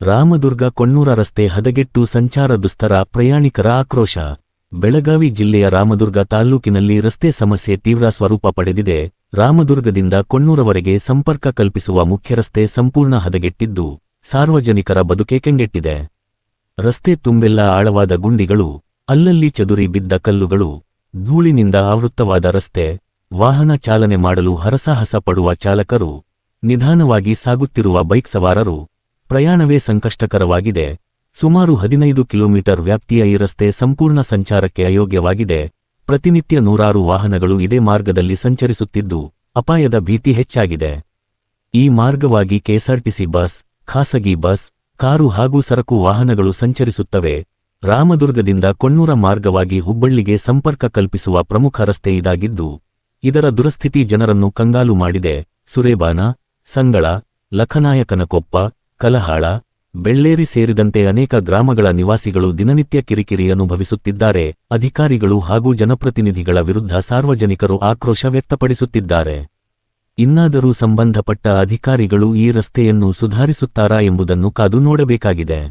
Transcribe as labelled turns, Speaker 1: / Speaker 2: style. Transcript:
Speaker 1: ರಾಮದುರ್ಗ ಕೊಣ್ಣೂರ ರಸ್ತೆ ಹದಗೆಟ್ಟು ಸಂಚಾರ ದುಸ್ತರ, ಪ್ರಯಾಣಿಕರ ಆಕ್ರೋಶ. ಬೆಳಗಾವಿ ಜಿಲ್ಲೆಯ ರಾಮದುರ್ಗ ತಾಲ್ಲೂಕಿನಲ್ಲಿ ರಸ್ತೆ ಸಮಸ್ಯೆ ತೀವ್ರ ಸ್ವರೂಪ ಪಡೆದಿದೆ. ರಾಮದುರ್ಗದಿಂದ ಕೊಣ್ಣೂರವರೆಗೆ ಸಂಪರ್ಕ ಕಲ್ಪಿಸುವ ಮುಖ್ಯರಸ್ತೆ ಸಂಪೂರ್ಣ ಹದಗೆಟ್ಟಿದ್ದು, ಸಾರ್ವಜನಿಕರ ಬದುಕೆ ಕಂಗೆಟ್ಟಿದೆ. ರಸ್ತೆ ತುಂಬೆಲ್ಲ ಆಳವಾದ ಗುಂಡಿಗಳು, ಅಲ್ಲಲ್ಲಿ ಚದುರಿ ಬಿದ್ದ ಕಲ್ಲುಗಳು, ಧೂಳಿನಿಂದ ಆವೃತ್ತವಾದ ರಸ್ತೆ, ವಾಹನ ಚಾಲನೆ ಮಾಡಲು ಹರಸಾಹಸ ಪಡುವ ಚಾಲಕರು, ನಿಧಾನವಾಗಿ ಸಾಗುತ್ತಿರುವ ಬೈಕ್ ಸವಾರರು, ಪ್ರಯಾಣವೇ ಸಂಕಷ್ಟಕರವಾಗಿದೆ. ಸುಮಾರು 15 ಕಿಲೋಮೀಟರ್ ವ್ಯಾಪ್ತಿಯ ಈ ರಸ್ತೆ ಸಂಪೂರ್ಣ ಸಂಚಾರಕ್ಕೆ ಅಯೋಗ್ಯವಾಗಿದೆ. ಪ್ರತಿನಿತ್ಯ ನೂರಾರು ವಾಹನಗಳು ಇದೇ ಮಾರ್ಗದಲ್ಲಿ ಸಂಚರಿಸುತ್ತಿದ್ದು, ಅಪಾಯದ ಭೀತಿ ಹೆಚ್ಚಾಗಿದೆ. ಈ ಮಾರ್ಗವಾಗಿ ಕೆಎಸ್ಆರ್ಟಿಸಿ ಬಸ್, ಖಾಸಗಿ ಬಸ್, ಕಾರು ಹಾಗೂ ಸರಕು ವಾಹನಗಳು ಸಂಚರಿಸುತ್ತವೆ. ರಾಮದುರ್ಗದಿಂದ ಕೊಣ್ಣೂರ ಮಾರ್ಗವಾಗಿ ಹುಬ್ಬಳ್ಳಿಗೆ ಸಂಪರ್ಕ ಕಲ್ಪಿಸುವ ಪ್ರಮುಖ ರಸ್ತೆ ಇದಾಗಿದ್ದು, ಇದರ ದುರಸ್ಥಿತಿ ಜನರನ್ನು ಕಂಗಾಲು ಮಾಡಿದೆ. ಸುರೇಬಾನ, ಸಂಗಳ, ಲಖನಾಯಕನಕೊಪ್ಪ, ಕಲಹಾಳ, ಬೆಳ್ಳೇರಿ ಸೇರಿದಂತೆ ಅನೇಕ ಗ್ರಾಮಗಳ ನಿವಾಸಿಗಳು ದಿನನಿತ್ಯ ಕಿರಿಕಿರಿ ಅನುಭವಿಸುತ್ತಿದ್ದಾರೆ. ಅಧಿಕಾರಿಗಳು ಹಾಗೂ ಜನಪ್ರತಿನಿಧಿಗಳ ವಿರುದ್ಧ ಸಾರ್ವಜನಿಕರು ಆಕ್ರೋಶ ವ್ಯಕ್ತಪಡಿಸುತ್ತಿದ್ದಾರೆ. ಇನ್ನಾದರೂ ಸಂಬಂಧಪಟ್ಟ ಅಧಿಕಾರಿಗಳು ಈ ರಸ್ತೆಯನ್ನು ಸುಧಾರಿಸುತ್ತಾರಾ ಎಂಬುದನ್ನು ಕಾದು ನೋಡಬೇಕಾಗಿದೆ.